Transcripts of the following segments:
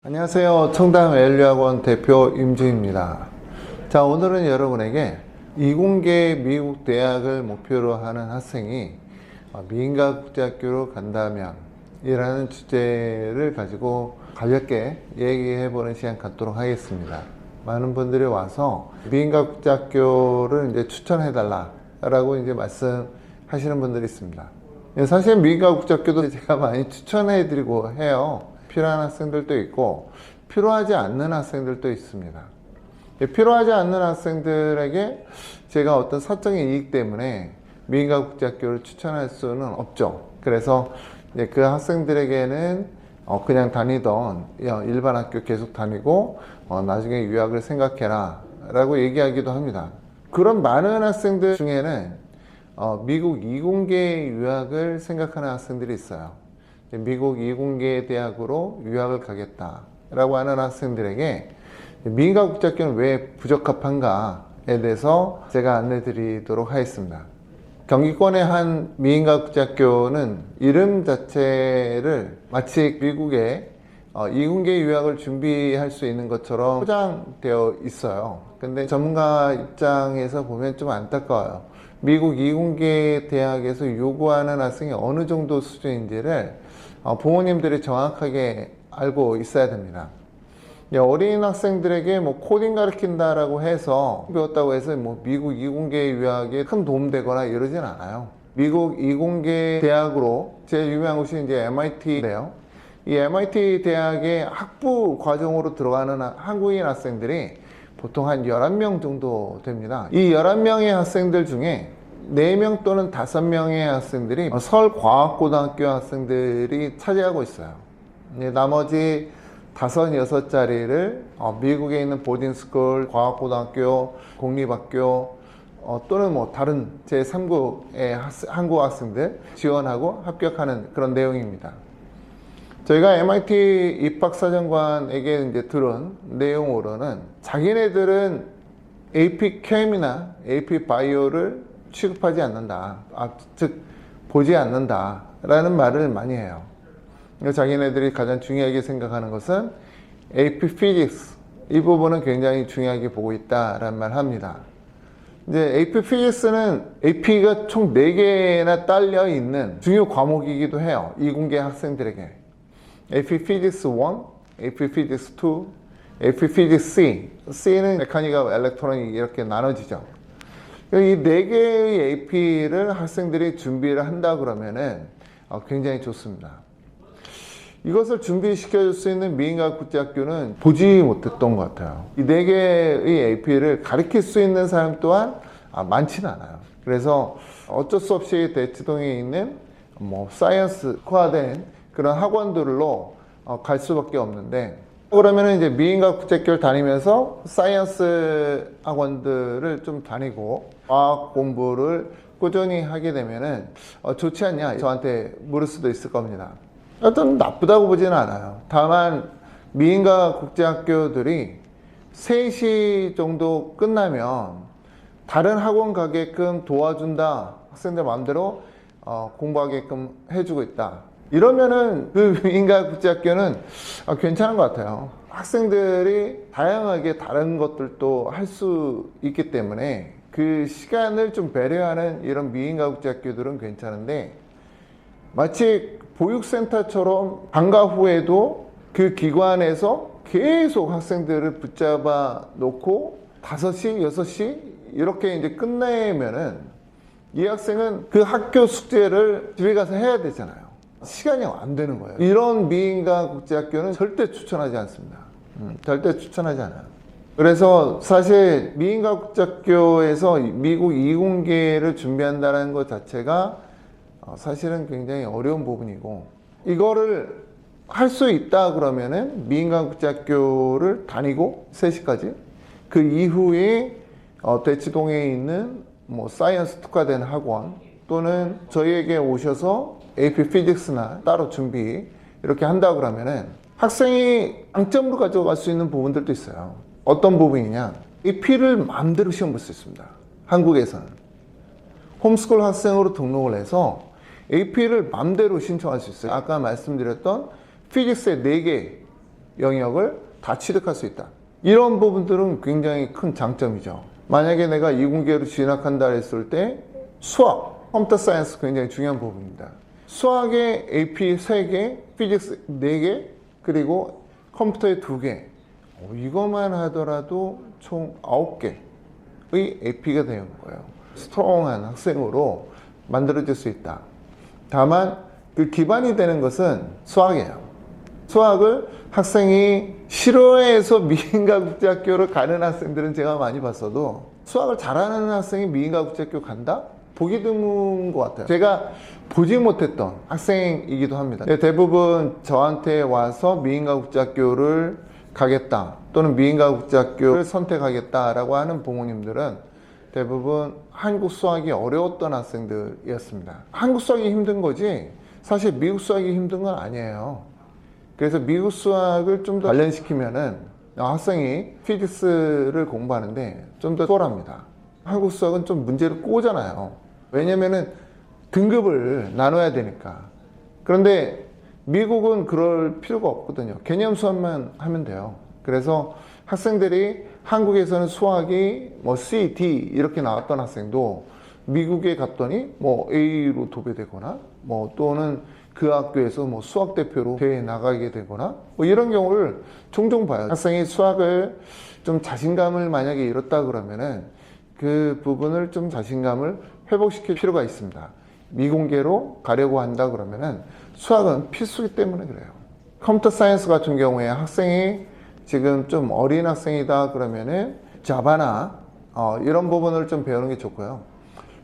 안녕하세요. 청담 밸류학원 대표 임주입니다. 자, 오늘은 여러분에게 이공계 미국 대학을 목표로 하는 학생이 미인가 국제학교로 간다면 이라는 주제를 가지고 가볍게 얘기해보는 시간 갖도록 하겠습니다. 많은 분들이 와서 미인가 국제학교를 이제 추천해달라고 이제 말씀하시는 분들이 있습니다. 사실 미인가 국제학교도 제가 많이 추천해드리고 해요. 필요한 학생들도 있고 필요하지 않는 학생들도 있습니다. 필요하지 않는 학생들에게 제가 어떤 사적인 이익 때문에 미인가 국제학교를 추천할 수는 없죠. 그래서 그 학생들에게는 그냥 다니던 일반 학교 계속 다니고 나중에 유학을 생각해라 라고 얘기하기도 합니다. 그런 많은 학생들 중에는 미국 이공계 유학을 생각하는 학생들이 있어요. 미국 이공계 대학으로 유학을 가겠다라고 하는 학생들에게 미인가 국제학교는 왜 부적합한가에 대해서 제가 안내 드리도록 하겠습니다. 경기권의 한 미인가 국제학교는 이름 자체를 마치 미국의 이공계 유학을 준비할 수 있는 것처럼 포장되어 있어요. 근데 전문가 입장에서 보면 좀 안타까워요. 미국 이공계 대학에서 요구하는 학생이 어느 정도 수준인지를 부모님들이 정확하게 알고 있어야 됩니다. 어린 학생들에게 코딩 가르친다라고 해서 배웠다고 해서 미국 이공계 유학에 큰 도움 되거나 이러진 않아요. 미국 이공계 대학으로 제일 유명한 곳이 이제 MIT인데요. 이 MIT 대학의 학부 과정으로 들어가는 한국인 학생들이 보통 한 11명 정도 됩니다. 이 11명의 학생들 중에 4명 또는 5명의 학생들이 서울과학고등학교 학생들이 차지하고 있어요. 나머지 5, 6자리를 미국에 있는 보딩스쿨, 과학고등학교, 공립학교 또는 다른 제3국의 한국 학생들 지원하고 합격하는 그런 내용입니다. 저희가 MIT 입학사정관에게 이제 들은 내용으로는 자기네들은 AP Chem이나 AP Bio를 취급하지 않는다. 즉 보지 않는다 라는 말을 많이 해요. 자기네들이 가장 중요하게 생각하는 것은 AP Physics 이 부분은 굉장히 중요하게 보고 있다라는 말을 합니다. 이제 AP Physics는 AP가 총 4개나 딸려 있는 중요 과목이기도 해요. 이공계 학생들에게 AP Physics 1, AP Physics 2, AP Physics C C는 메카니컬 엘렉트로닉 이렇게 나눠지죠. 이 4개의 AP를 학생들이 준비를 한다 그러면은 굉장히 좋습니다. 이것을 준비시켜 줄 수 있는 미인가 국제학교는 보지 못했던 것 같아요. 이 4개의 AP를 가르칠 수 있는 사람 또한 많지는 않아요. 그래서 어쩔 수 없이 대치동에 있는 사이언스화된 그런 학원들로 갈 수밖에 없는데, 그러면 이제 미인가 국제학교를 다니면서 사이언스 학원들을 좀 다니고 과학 공부를 꾸준히 하게 되면은 좋지 않냐 저한테 물을 수도 있을 겁니다. 좀 나쁘다고 보지는 않아요. 다만 미인가 국제학교들이 3시 정도 끝나면 다른 학원 가게끔 도와준다, 학생들 마음대로 공부하게끔 해주고 있다, 이러면은 그 미인가 국제학교는 괜찮은 것 같아요. 학생들이 다양하게 다른 것들도 할 수 있기 때문에 그 시간을 좀 배려하는 이런 미인가 국제학교들은 괜찮은데, 마치 보육센터처럼 방과 후에도 그 기관에서 계속 학생들을 붙잡아 놓고 5시, 6시 이렇게 이제 끝내면은 이 학생은 그 학교 숙제를 집에 가서 해야 되잖아요. 시간이 안 되는 거예요. 이런 미인가 국제학교는 절대 추천하지 않습니다. 절대 추천하지 않아요. 그래서 사실 미인가 국제학교에서 미국 이공계를 준비한다는 것 자체가 사실은 굉장히 어려운 부분이고, 이거를 할 수 있다 그러면은 미인가 국제학교를 다니고 3시까지 그 이후에 대치동에 있는 사이언스 특화된 학원 또는 저희에게 오셔서 AP Physics나 따로 준비 이렇게 한다 그러면은 학생이 장점으로 가져갈 수 있는 부분들도 있어요. 어떤 부분이냐, AP를 마음대로 시험 볼 수 있습니다. 한국에서는 홈스쿨 학생으로 등록을 해서 AP를 마음대로 신청할 수 있어요. 아까 말씀드렸던 피직스의 4개 영역을 다 취득할 수 있다. 이런 부분들은 굉장히 큰 장점이죠. 만약에 내가 이공계로 진학한다 했을 때 수학, 컴퓨터 사이언스 굉장히 중요한 부분입니다. 수학에 AP 3개, 피직스 4개, 그리고 컴퓨터에 2개. 이것만 하더라도 총 9개의 AP가 되는 거예요. 스트롱한 학생으로 만들어질 수 있다. 다만 그 기반이 되는 것은 수학이에요. 수학을 학생이 싫어해서 미인가국제학교를 가는 학생들은 제가 많이 봤어도 수학을 잘하는 학생이 미인가국제학교 간다? 보기 드문 것 같아요. 제가 보지 못했던 학생이기도 합니다. 대부분 저한테 와서 미인가국제학교를 가겠다 또는 미인가국제학교를 선택하겠다라고 하는 부모님들은 대부분 한국 수학이 어려웠던 학생들이었습니다. 한국 수학이 힘든 거지 사실 미국 수학이 힘든 건 아니에요. 그래서 미국 수학을 좀 더 관련시키면은 학생이 피직스를 공부하는데 좀 더 수월합니다. 한국 수학은 좀 문제를 꼬잖아요. 왜냐면은 등급을 나눠야 되니까. 그런데 미국은 그럴 필요가 없거든요. 개념 수업만 하면 돼요. 그래서 학생들이 한국에서는 수학이 뭐 C, D 이렇게 나왔던 학생도 미국에 갔더니 뭐 A로 도배되거나 뭐 또는 그 학교에서 뭐 수학 대표로 대회에 나가게 되거나 뭐 이런 경우를 종종 봐요. 학생이 수학을 좀 자신감을 만약에 잃었다 그러면은 그 부분을 좀 자신감을 회복시킬 필요가 있습니다. 미공계로 가려고 한다 그러면은 수학은 필수이기 때문에 그래요. 컴퓨터 사이언스 같은 경우에 학생이 지금 좀 어린 학생이다 그러면은 자바나 이런 부분을 좀 배우는 게 좋고요.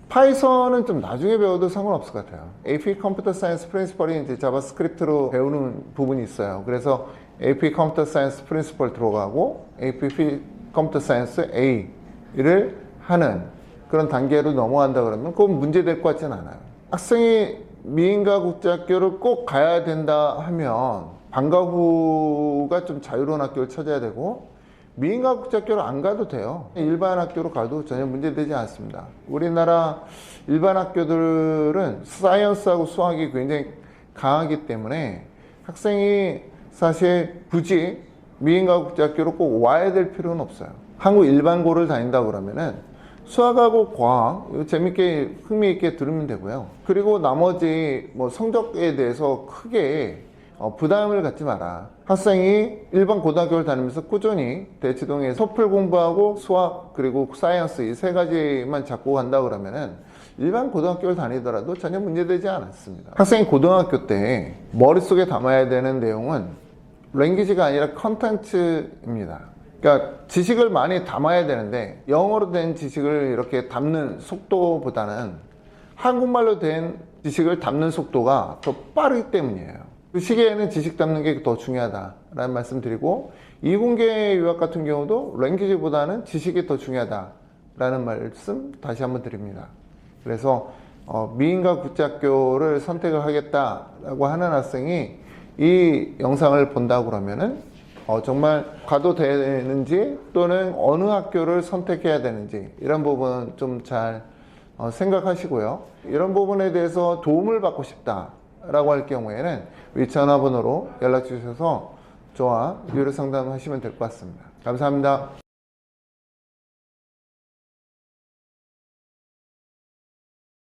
파이썬은 좀 나중에 배워도 상관없을 것 같아요. AP 컴퓨터 사이언스 프린시펄이 이제 자바스크립트로 배우는 부분이 있어요. 그래서 AP 컴퓨터 사이언스 프린시펄 들어가고 AP 컴퓨터 사이언스 A를 하는 그런 단계로 넘어간다 그러면 그건 문제될 것 같지는 않아요. 학생이 미인가국제학교를 꼭 가야 된다 하면 방과 후가 좀 자유로운 학교를 찾아야 되고 미인가국제학교를 안 가도 돼요. 일반 학교로 가도 전혀 문제되지 않습니다. 우리나라 일반 학교들은 사이언스하고 수학이 굉장히 강하기 때문에 학생이 사실 굳이 미인가국제학교로 꼭 와야 될 필요는 없어요. 한국 일반고를 다닌다 그러면은 수학하고 과학 재밌게 흥미있게 들으면 되고요. 그리고 나머지 뭐 성적에 대해서 크게 부담을 갖지 마라. 학생이 일반 고등학교를 다니면서 꾸준히 대치동에서 토플 공부하고 수학 그리고 사이언스 이 3가지만 잡고 간다 그러면은 일반 고등학교를 다니더라도 전혀 문제되지 않았습니다. 학생이 고등학교 때 머릿속에 담아야 되는 내용은 랭귀지가 아니라 컨텐츠입니다. 그러니까 지식을 많이 담아야 되는데 영어로 된 지식을 이렇게 담는 속도보다는 한국말로 된 지식을 담는 속도가 더 빠르기 때문이에요. 그 시기에는 지식 담는 게 더 중요하다라는 말씀 드리고 이공계 유학 같은 경우도 랭귀지보다는 지식이 더 중요하다라는 말씀 다시 한번 드립니다. 그래서 미인가국제학교를 선택을 하겠다라고 하는 학생이 이 영상을 본다 그러면은 정말 가도 되는지 또는 어느 학교를 선택해야 되는지 이런 부분 좀 잘 생각하시고요. 이런 부분에 대해서 도움을 받고 싶다라고 할 경우에는 위 전화번호로 연락 주셔서 저와 유료 상담하시면 될 것 같습니다. 감사합니다.